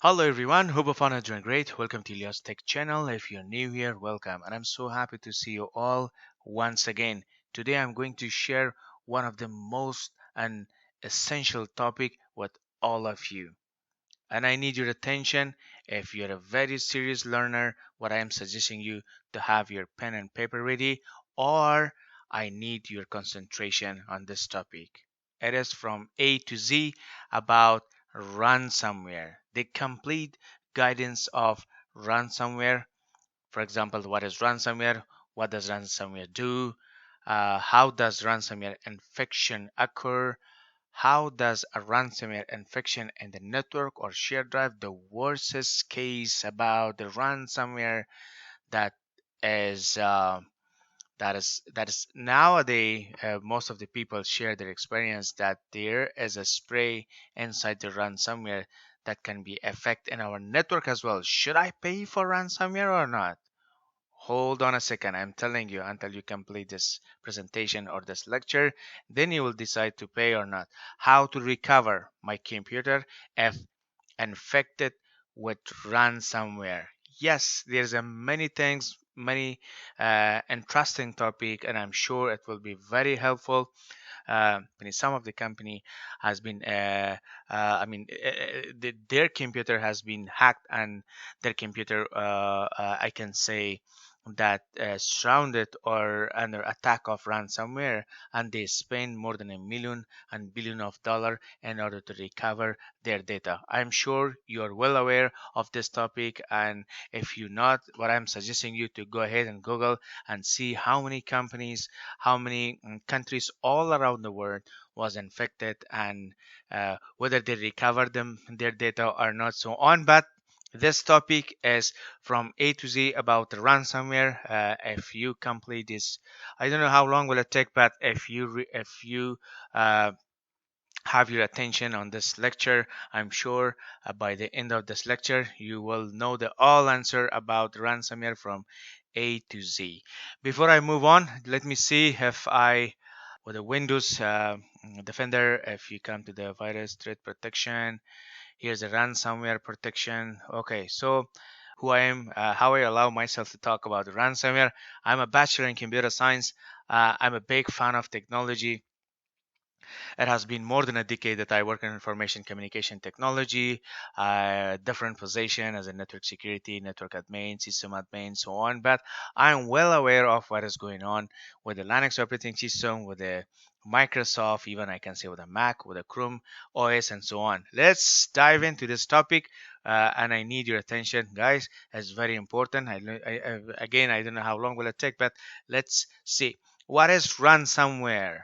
Hello everyone, hope you are doing great. Welcome to Elyas Tech channel. If you're new here, welcome. And I'm so happy to see you all once again. Today I'm going to share one of the most and essential topic with all of you. And I need your attention. If you're a very serious learner, what I am suggesting you to have your pen and paper ready, or I need your concentration on this topic. It is from A to Z about ransomware, the complete guidance of ransomware. For example, what is ransomware? What does ransomware do? How does ransomware infection occur? How does a ransomware infection in the network or shared drive, the worst case about the ransomware that is that is nowadays most of the people share their experience that there is a spray inside the ransomware that can be affect in our network as well. Should I pay for ransomware or not? Hold on a second, I'm telling you until you complete this presentation or this lecture, then you will decide to pay or not. How to recover my computer if infected with ransomware. Yes, there's a many things, many interesting topic, and I'm sure it will be very helpful. Some of the company has been, their computer has been hacked, and their computer, I can say, that surrounded or under attack of ransomware, and they spend more than a million and billion of dollar in order to recover their data. I'm sure you are well aware of this topic, and if you're not, what I'm suggesting you to go ahead and Google and see how many companies, how many countries all around the world was infected, and whether they recovered their data or not, so on. But this topic is from A to Z about the ransomware. If you complete this, I don't know how long will it take, but if you uh, have your attention on this lecture, I'm sure by the end of this lecture you will know the all answer about ransomware from A to Z. Before I move on, let me see if I with the Windows Defender, if you come to the virus threat protection, here's the ransomware protection. Okay, so who I am, how I allow myself to talk about ransomware. I'm a bachelor in computer science. I'm a big fan of technology. It has been more than a decade that I work in information communication technology, different position as a network security, network admin, system admin, so on. But I'm well aware of what is going on with the Linux operating system, with the Microsoft, even I can say with a Mac, with a Chrome OS, and so on. Let's dive into this topic, and I need your attention, guys. It's very important. Again, I don't know how long will it take, but let's see. What is ransomware?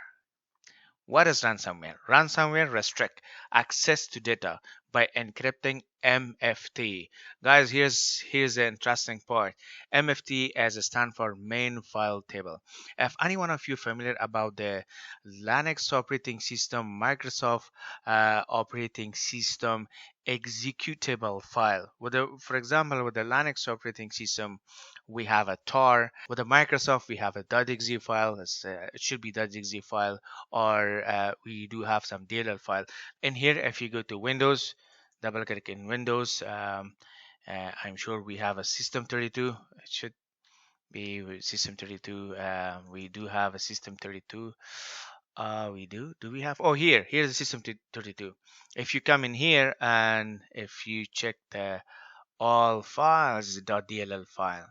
What is ransomware? Ransomware restrict access to data by encrypting MFT. Guys, here's the interesting part. MFT as a stand for main file table. If any one of you familiar about the Linux operating system, Microsoft operating system executable file. For example, with the Linux operating system, we have a tar. With the Microsoft, we have a .exe file. It should be .exe file, or we do have some DLL file. In here, if you go to Windows, double click in Windows, I'm sure we have a System32. It should be with System32. We do have a System32. We do. Do we have? Oh, here's the System32. If you come in here and if you check the all files, is a .dll file.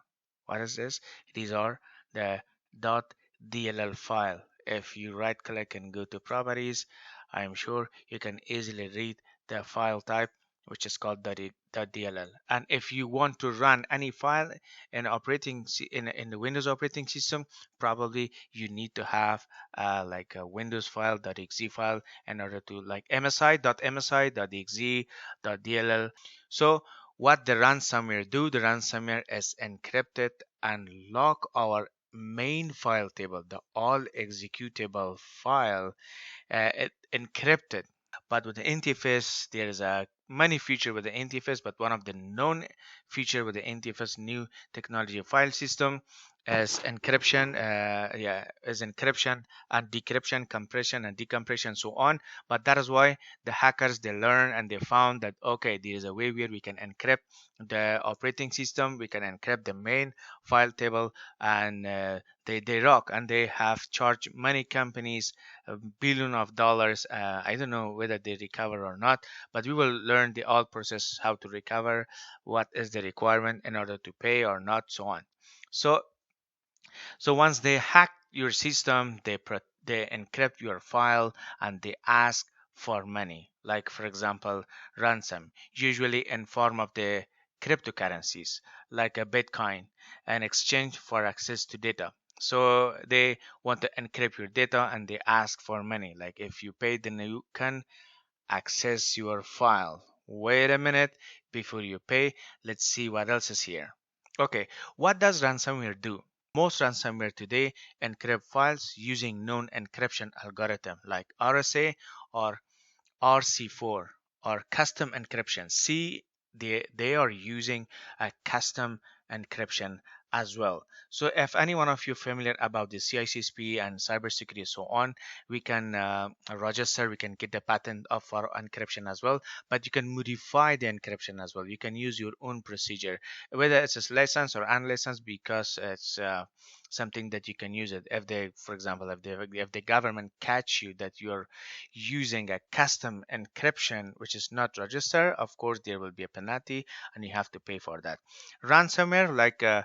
What is this? These are the .dll file. If you right click and go to properties, I'm sure you can easily read the file type, which is called .dll. And if you want to run any file in the Windows operating system, probably you need to have like a Windows file .exe file in order to like msi.msi.exe .dll. So what the ransomware do, the ransomware is encrypted and lock our main file table, the all executable file, it encrypted. But with the NTFS, there is a many feature with the NTFS, but one of the known feature with the NTFS new technology file system as encryption, as encryption and decryption, compression and decompression, so on. But that is why the hackers, they learn and they found that okay, there is a way where we can encrypt the operating system, we can encrypt the main file table, and they rock, and they have charged many companies billion of dollars. I don't know whether they recover or not, but we will learn the all process, how to recover, what is the requirement in order to pay or not, so on. So once they hack your system, they encrypt your file, and they ask for money. Like for example, ransom, usually in form of the cryptocurrencies like a Bitcoin, in exchange for access to data. So they want to encrypt your data, and they ask for money. Like if you pay, then you can access your file. Wait a minute, before you pay, let's see what else is here. Okay, what does ransomware do? Most ransomware today encrypt files using known encryption algorithm like RSA or RC4 or custom encryption. See, they are using a custom encryption as well. So if any one of you familiar about the CISSP and cybersecurity so on, we can register, we can get the patent of our encryption as well. But you can modify the encryption as well. You can use your own procedure, whether it's a licensed or unlicensed, because it's something that you can use it. If they, for example, if the government catch you that you're using a custom encryption which is not registered, of course there will be a penalty and you have to pay for that. Ransomware, like uh,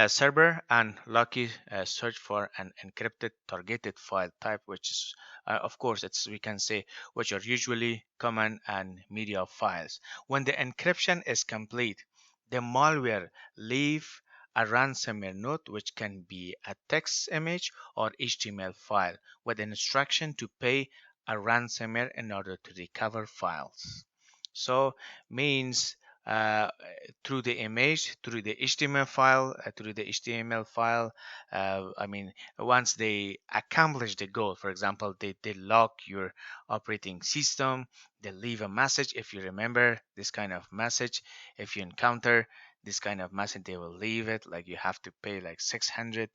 server and Lucky search for an encrypted targeted file type, which is of course it's, we can say, which are usually common and media files. When the encryption is complete, the malware leave a ransomware note, which can be a text image or HTML file with instruction to pay a ransomware in order to recover files. So means uh, through the image, through the HTML file, I mean, once they accomplish the goal, for example, they lock your operating system, they leave a message. If you remember this kind of message, if you encounter this kind of message, they will leave it like you have to pay like $600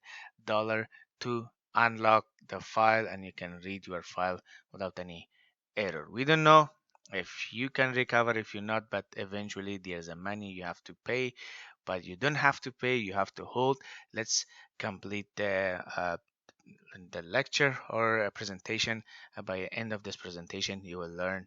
to unlock the file, and you can read your file without any error. We don't know if you can recover, if you're not, but eventually there's a money you have to pay. But you don't have to pay, you have to hold. Let's complete the lecture or a presentation. By the end of this presentation, you will learn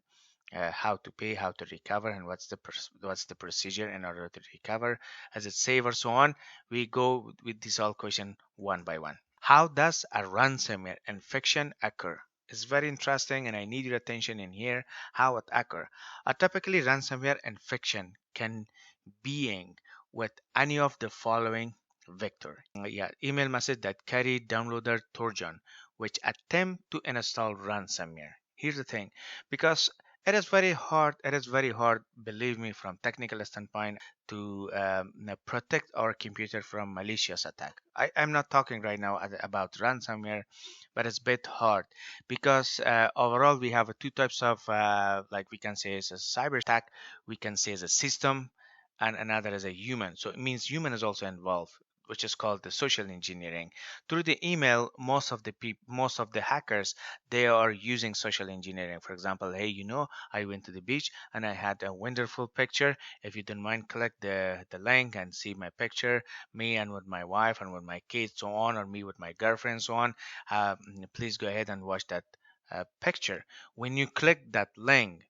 how to pay, how to recover, and what's the procedure in order to recover, as it save or so on. We go with this all question one by one. How does a ransomware infection occur? It's very interesting, and I need your attention in here. How it occur? A typically ransomware infection can being with any of the following vector. Email message that carry downloader Trojan, which attempt to install ransomware. Here's the thing, because it is very hard, believe me, from technical standpoint, to protect our computer from malicious attack. I'm not talking right now about ransomware, but it's a bit hard, because overall we have two types of, like we can say, is a cyber attack, we can say as a system, and another as a human. So it means human is also involved, which is called the social engineering. Through the email, most of the hackers, they are using social engineering. For example, hey, I went to the beach and I had a wonderful picture. If you don't mind, click the link and see my picture, me and with my wife and with my kids, so on, or me with my girlfriend, so on. Please go ahead and watch that picture. When you click that link,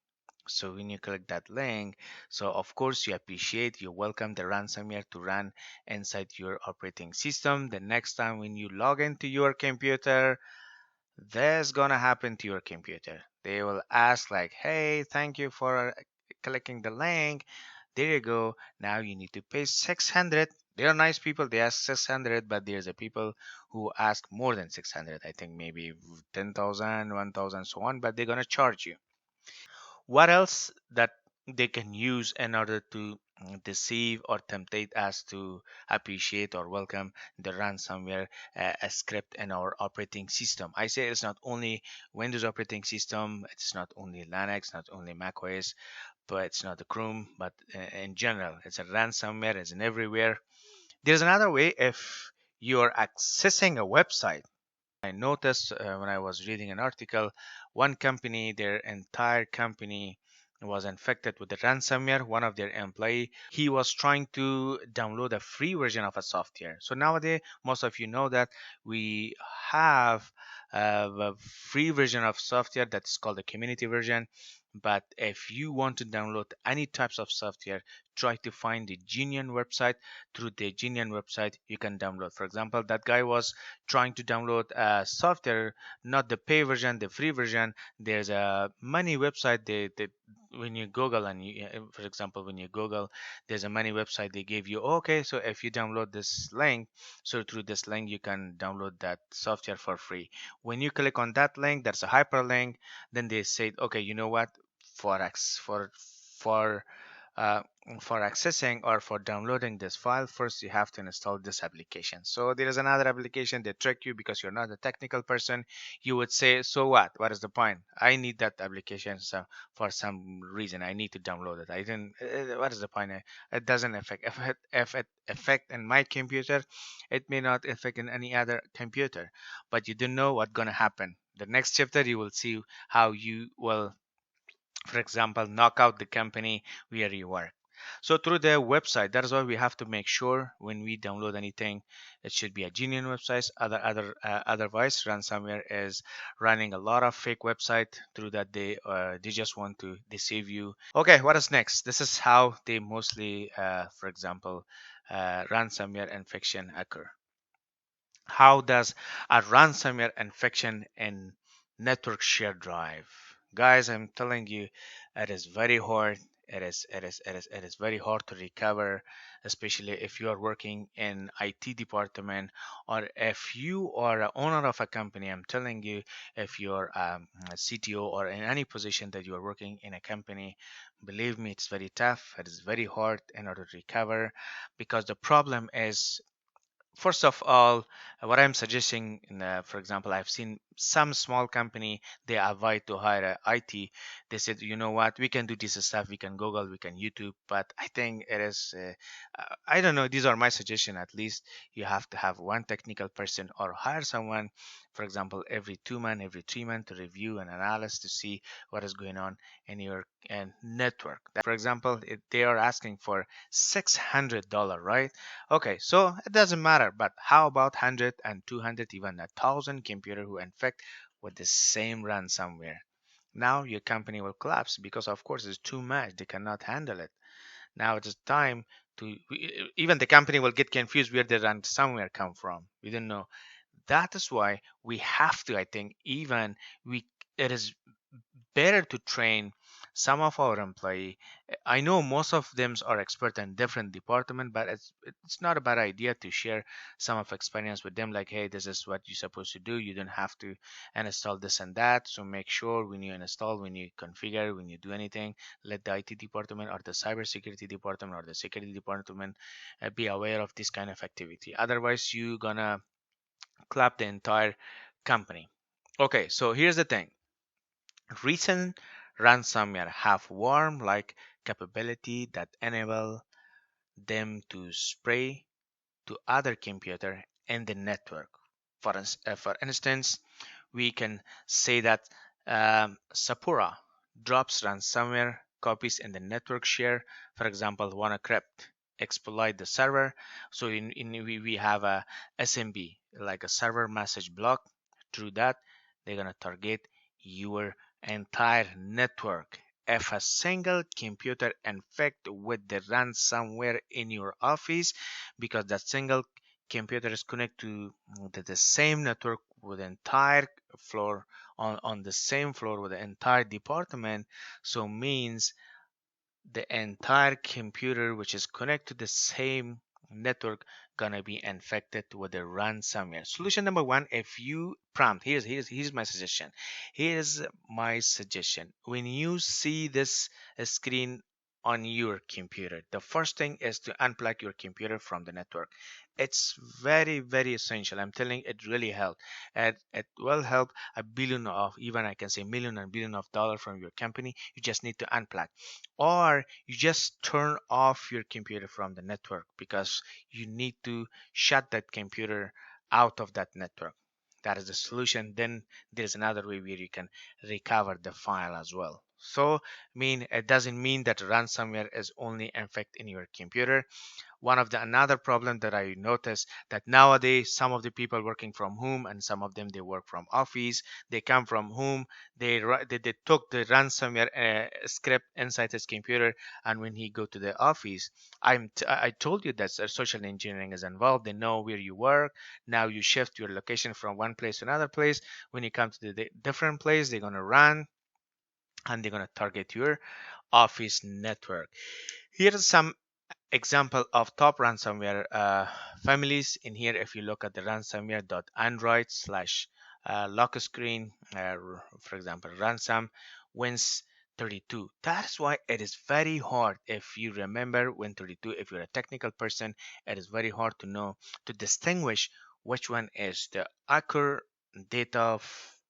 so when you click that link, so of course you appreciate, you welcome the ransomware to run inside your operating system. The next time when you log into your computer, that's gonna happen to your computer. They will ask like, hey, thank you for clicking the link. There you go. Now you need to pay 600. They are nice people. They ask 600, but there's a people who ask more than 600. I think maybe 10,000, 1,000, so on, but they're gonna charge you. What else that they can use in order to deceive or tempt us to appreciate or welcome the ransomware script in our operating system? I say it's not only Windows operating system, it's not only Linux, not only macOS, but it's not the Chrome, but in general, it's a ransomware, it's in everywhere. There's another way. If you're accessing a website, I noticed when I was reading an article, one company, their entire company was infected with the ransomware. One of their employee, he was trying to download a free version of a software. So nowadays, most of you know that we have a free version of software that's called the community version. But if you want to download any types of software, try to find the genuine website. Through the genuine website, you can download. For example, that guy was trying to download software, not the pay version, the free version. There's a money website. They when you Google and you, for example, when you Google, there's a money website. They give you, okay, so if you download this link, so through this link you can download that software for free. When you click on that link, there's a hyperlink. Then they say, okay, you know what? For for uh, for accessing or for downloading this file, first you have to install this application. So there is another application. They trick you because you're not a technical person. You would say, so what is the point? I need that application, so for some reason I need to download it. I didn't What is the point? It doesn't affect. If it affect in my computer, it may not affect in any other computer. But you don't know what's gonna happen. The next chapter you will see how you will, for example, knock out the company where you work. So through the website, that is why we have to make sure when we download anything, it should be a genuine website. Otherwise, ransomware is running a lot of fake website. Through that, they just want to deceive you. Okay, what is next? This is how they mostly, for example, ransomware infection occur. How does a ransomware infection in network share drive? Guys, I'm telling you, it is very hard. It is very hard to recover, especially if you are working in IT department or if you are a owner of a company. I'm telling you, if you're a CTO or in any position that you are working in a company, believe me, it's very tough. It is very hard in order to recover because the problem is, first of all, what I'm suggesting, for example, I've seen some small company, they avoid to hire a IT. They said, you know what, we can do this stuff, we can Google, we can YouTube, but I think it is, I don't know, these are my suggestion. At least you have to have one technical person or hire someone, for example, every 2 months, every 3 months to review and analyze to see what is going on in your network. For example, they are asking for $600, right? Okay, so it doesn't matter, but how about 100 and 200, even 1,000 computer who infect with the same ransomware? Now your company will collapse because of course it's too much. They cannot handle it. Now it's time to, even the company will get confused where the ransomware come from. We don't know. That is why we have to, I think, even we it is better to train some of our employee. I know most of them are expert in different department, but it's not a bad idea to share some of experience with them, like, hey, this is what you're supposed to do. You don't have to install this and that. So make sure when you install, when you configure, when you do anything, let the IT department or the cybersecurity department or the security department be aware of this kind of activity. Otherwise you gonna clap the entire company. Okay, so here's the thing. Recent ransomware have worm-like capability that enable them to spray to other computer in the network. For instance, we can say that Sapura drops ransomware copies in the network share. For example, WannaCrypt exploit the server. So we have a SMB, like a server message block. Through that, they're gonna target your entire network. If a single computer infect with the ransomware in your office, because that single computer is connected to the same network with the entire floor, on the same floor with the entire department, so means the entire computer which is connected to the same network gonna be infected with the ransomware. Solution number one, if you prompt, here's my suggestion. Here's my suggestion. When you see this screen on your computer. The first thing is to unplug your computer from the network. It's very, very essential. I'm telling you, it really helps. And it will help a billion of, even I can say million and billion of dollars from your company. You just need to unplug. Or you just turn off your computer from the network because you need to shut that computer out of that network. That is the solution. Then there's another way where you can recover the file as well. So it doesn't mean that ransomware is only infecting your computer. One of the another problem that I noticed that nowadays some of the people working from home and some of them they work from office. They come from home. They took the ransomware script inside his computer, and when he go to the office, I told you that social engineering is involved. They know where you work. Now you shift your location from one place to another place. When you come to the different place, they're gonna run and they're gonna target your office network. Here are some example of top ransomware families in here. If you look at the ransomware.android slash lock screen, for example, ransom wins 32. That's why it is very hard. If you remember win 32, if you're a technical person, it is very hard to know to distinguish which one is the occur data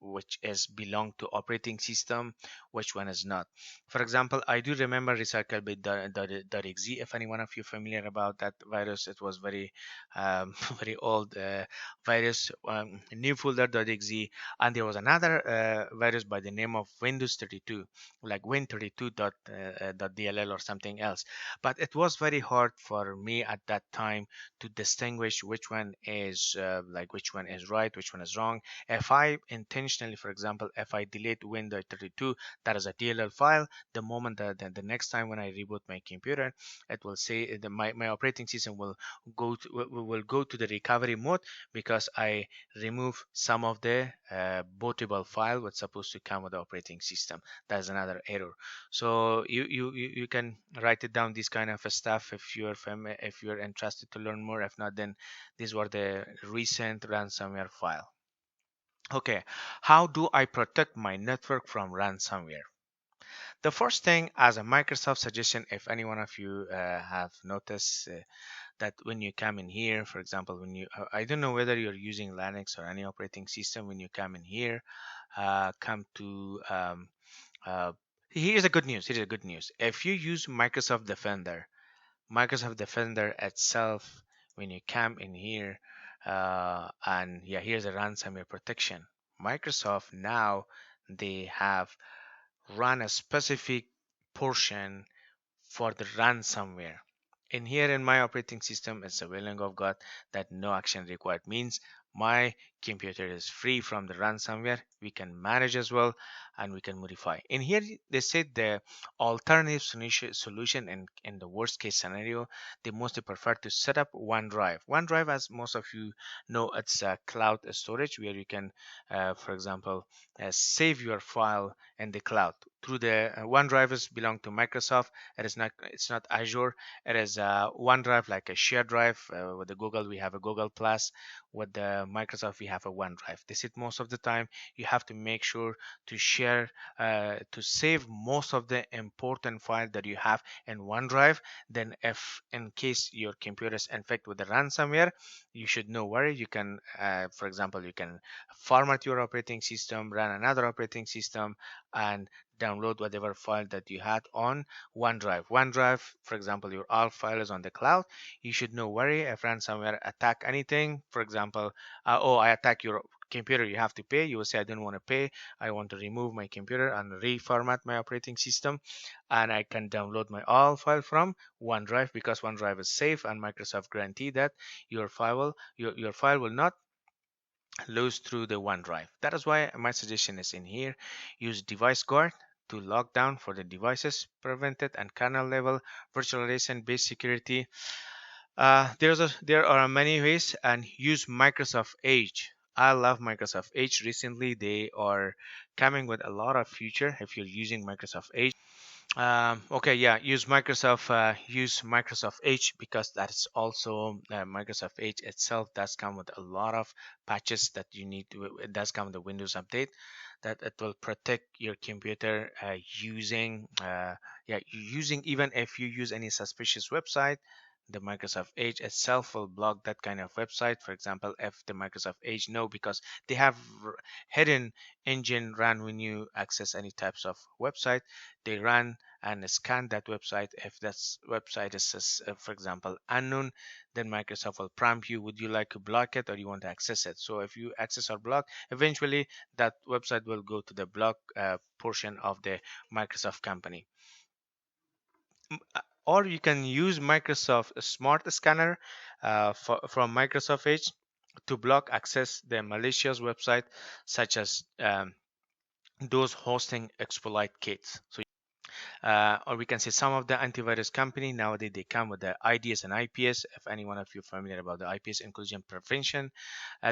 which is belong to operating system, which one is not. For example, I do remember recyclebit.exe. If any one of you familiar about that virus, it was very very old virus. New folder.exe, and there was another virus by the name of Windows 32, like win32.dll or something else. But it was very hard for me at that time to distinguish which one is which one is right, which one is wrong. If I intentionally, for example, if I delete Win.32, that is a DLL file, the moment that the next time when I reboot my computer, it will say my operating system will go to the recovery mode because I remove some of the bootable file what's supposed to come with the operating system. That's another error. So you can write it down, this kind of stuff, if you're interested to learn more. If not, then these were the recent ransomware file. Okay, how do I protect my network from ransomware? The first thing, as a Microsoft suggestion, if any one of you have noticed that when you come in here, for example, when you, I don't know whether you're using Linux or any operating system, when you come in here, come to, here's a good news. Here's a good news. If you use Microsoft Defender itself, when you come in here, and yeah, here's a ransomware protection. Microsoft now they have run a specific portion for the ransomware. In here in my operating system, it's a willing of God that no action required. Means my computer is free from the ransomware. We can manage as well, and we can modify. In here, they said the alternative solution in the worst case scenario, they mostly prefer to set up OneDrive. OneDrive, as most of you know, it's a cloud storage where you can, for example, save your file in the cloud through the OneDrive is belong to Microsoft. It's not Azure. It is OneDrive, like a shared drive. With the Google, we have a Google Plus. With the Microsoft, we have a OneDrive. This is most of the time you have to make sure to share, to save most of the important file that you have in OneDrive. Then, if in case your computer is infected with the ransomware, you should know where you can, for example, you can format your operating system, run another operating system, and download whatever file that you had on OneDrive. OneDrive, for example, your all file is on the cloud. You should not worry if ransomware attack anything. For example, oh, I attack your computer, you have to pay. You will say, I don't want to pay. I want to remove my computer and reformat my operating system, and I can download my all file from OneDrive because OneDrive is safe, and Microsoft guarantee that your file will not lose through the OneDrive. That is why my suggestion is in here. Use device guard to lock down for the devices, prevented and kernel level virtualization based security. There are many ways, and use Microsoft Edge. I love Microsoft Edge. Recently, they are coming with a lot of feature. If you're using Microsoft Edge, okay, yeah, use Microsoft Edge because that's also Microsoft Edge itself does come with a lot of patches that you need to. It does come with the Windows update. that it will protect your computer using using, even if you use any suspicious website, the Microsoft Edge itself will block that kind of website. For example, if the Microsoft Edge know, because they have hidden engine run when you access any types of website, they run and scan that website. If that website is, for example, unknown, then Microsoft will prompt you, would you like to block it or you want to access it? So if you access or block, eventually that website will go to the block portion of the Microsoft company. Or you can use Microsoft Smart Scanner from Microsoft Edge to block access the malicious website, such as those hosting exploit kits. So or we can say some of the antivirus company nowadays, they come with the IDS and IPS. If any one of you familiar about the IPS, inclusion prevention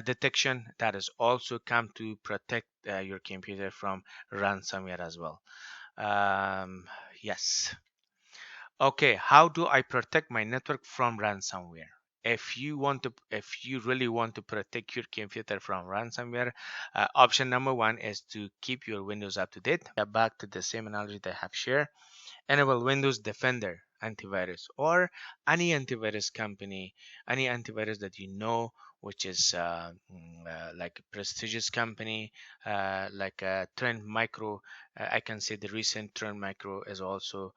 detection, that is also come to protect your computer from ransomware as well. Yes. Okay, how do I protect my network from ransomware? If you really want to protect your computer from ransomware, option number one is to keep your Windows up to date. Back to the same analogy that I have shared. Enable Windows Defender antivirus, or any antivirus company, any antivirus that you know, which is like a prestigious company, like Trend Micro. I can say the recent Trend Micro is also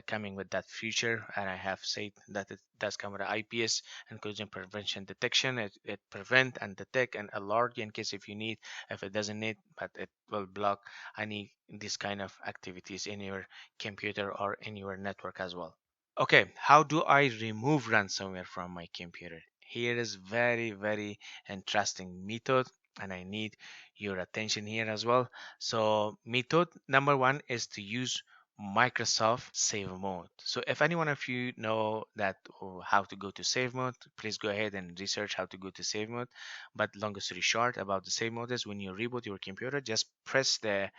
coming with that feature, and I have said that it does come with IPS, inclusion prevention detection. It prevent and detect and alert you in case if you need. If it doesn't need, but it will block any this kind of activities in your computer or in your network as well. Okay, how do I remove ransomware from my computer? Here is very interesting method, and I need your attention here as well. So method number one is to use Microsoft Save Mode. So if any one of you know that how to go to Save Mode, please go ahead and research how to go to Save Mode. But long story short about the Save Mode is when you reboot your computer, just press the,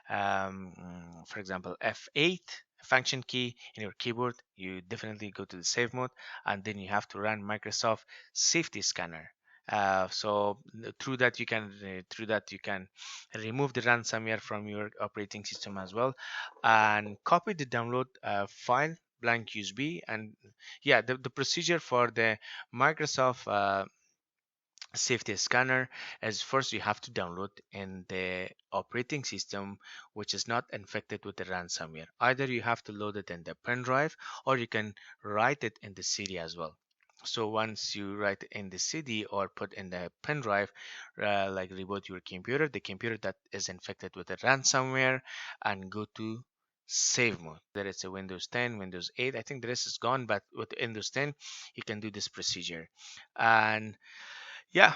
for example, F8 function key in your keyboard. You definitely go to the Save Mode, and then you have to run Microsoft Safety Scanner. So through that you can remove the ransomware from your operating system as well, and copy the download file blank USB. And yeah, the procedure for the Microsoft safety scanner is, first you have to download in the operating system which is not infected with the ransomware. Either you have to load it in the pen drive, or you can write it in the CD as well. So once you write in the CD or put in the pen drive, like reboot your computer, the computer that is infected with the ransomware, and go to save mode. There it's a Windows 10, Windows 8. I think the rest is gone, but with Windows 10, you can do this procedure. And yeah,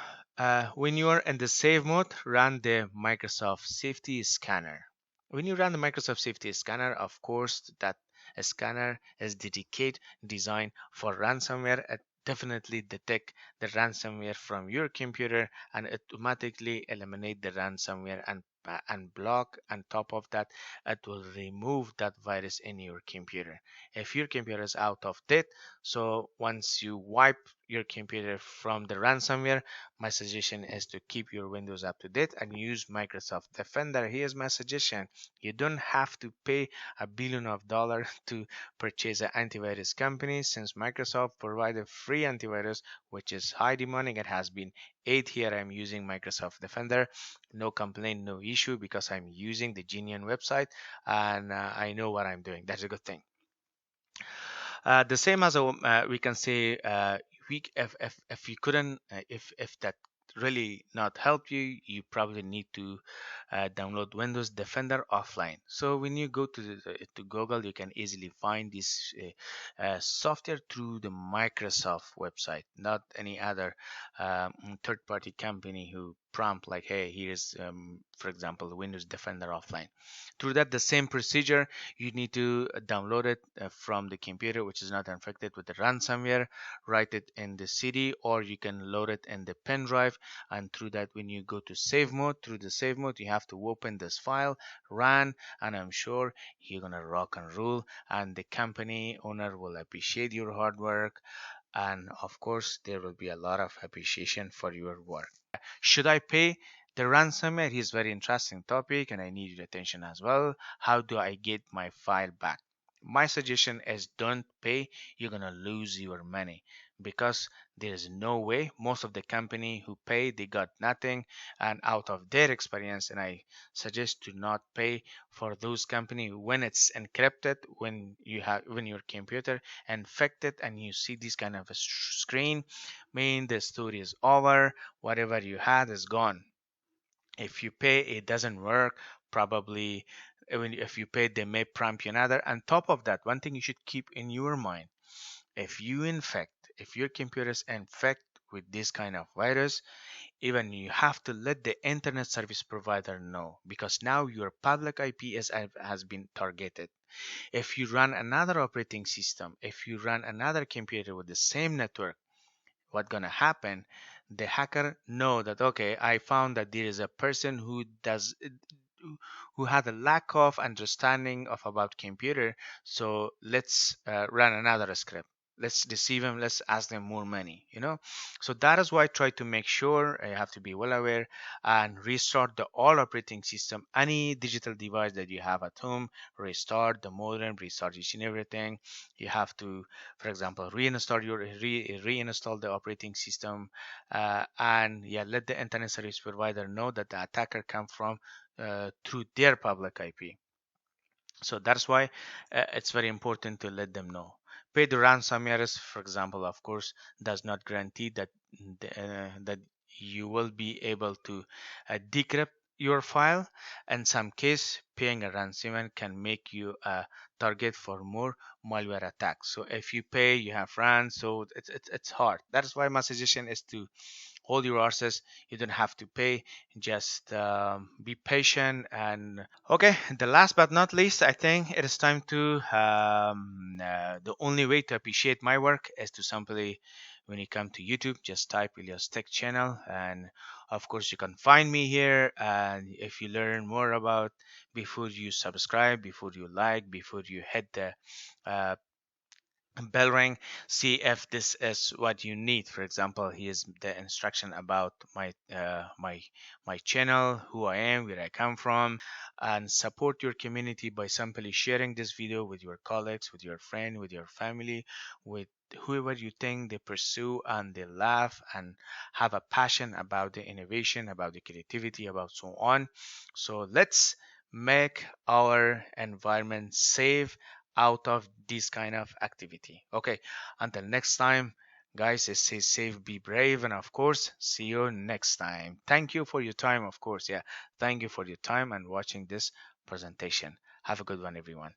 when you are in the save mode, run the Microsoft Safety Scanner. When you run the Microsoft Safety Scanner, of course, that scanner is dedicated, designed for ransomware. It definitely detect the ransomware from your computer and automatically eliminate the ransomware and block. On top of that, it will remove that virus in your computer. If your computer is out of date, so once you wipe your computer from the ransomware, my suggestion is to keep your Windows up to date and use Microsoft Defender. Here's my suggestion. You don't have to pay $1 billion to purchase an antivirus company, since Microsoft provides a free antivirus which is high demanding. It has been 8 years I'm using Microsoft Defender. No complaint, no issue, because I'm using the genuine website, and I know what I'm doing. That's a good thing. The same as we can say, if you couldn't, if that really not help you, you probably need to download Windows Defender offline. So when you go to Google, you can easily find this software through the Microsoft website, not any other third-party company who prompt like, hey, here's for example Windows Defender offline. Through that, the same procedure, you need to download it from the computer which is not infected with the ransomware, write it in the CD, or you can load it in the pen drive. And through that, when you go to save mode, through the save mode, you have to open this file, run, and I'm sure you're gonna rock and roll, and the company owner will appreciate your hard work, and of course there will be a lot of appreciation for your work. Should I pay The ransomware is very interesting topic and I need your attention as well. How do I get my file back? My suggestion is don't pay. You're gonna lose your money because there is no way. Most of the company who pay, they got nothing, and out of their experience, and I suggest to not pay for those company when it's encrypted, when your computer infected and you see this kind of a screen, mean the story is over. Whatever you had is gone. If you pay, it doesn't work. Probably, even if you pay, they may prompt you another. On top of that, one thing you should keep in your mind: if your computer is infected with this kind of virus, even you have to let the internet service provider know, because now your public IP has been targeted. If you run another operating system, if you run another computer with the same network, what's gonna happen? The hacker know that, okay, I found that there is a person who had a lack of understanding of about computer, so let's run another script. Let's deceive him, let's ask them more money. So that is why I try to make sure I have to be well aware and restart the all operating system, any digital device that you have at home. Restart the modem, restart each and everything. You have to, for example, reinstall the operating system, and yeah, let the internet service provider know that the attacker come from through their public IP. So that's why it's very important to let them know. Paid ransomwares, for example, of course, does not guarantee that you will be able to decrypt your file. In some case, paying a ransom can make you a target for more malware attacks. So if you pay, you have runs, so it's hard. That's why my suggestion is to hold your horses. You don't have to pay. Just be patient. And okay, the last but not least, I think it is time to the only way to appreciate my work is to simply, when you come to YouTube, just type Elyas Tech channel, and of course you can find me here. And if you learn more about, before you subscribe, before you like, before you hit the uh, bell ring, see if this is what you need. For example, here's the instruction about my channel, who I am, where I come from. And support your community by simply sharing this video with your colleagues, with your friend, with your family, with whoever you think they pursue and they laugh and have a passion about the innovation, about the creativity, about so on. So let's make our environment safe out of this kind of activity. Okay, until next time, guys, stay safe, be brave, and of course, see you next time. Thank you for your time, of course. Yeah, thank you for your time and watching this presentation. Have a good one, everyone.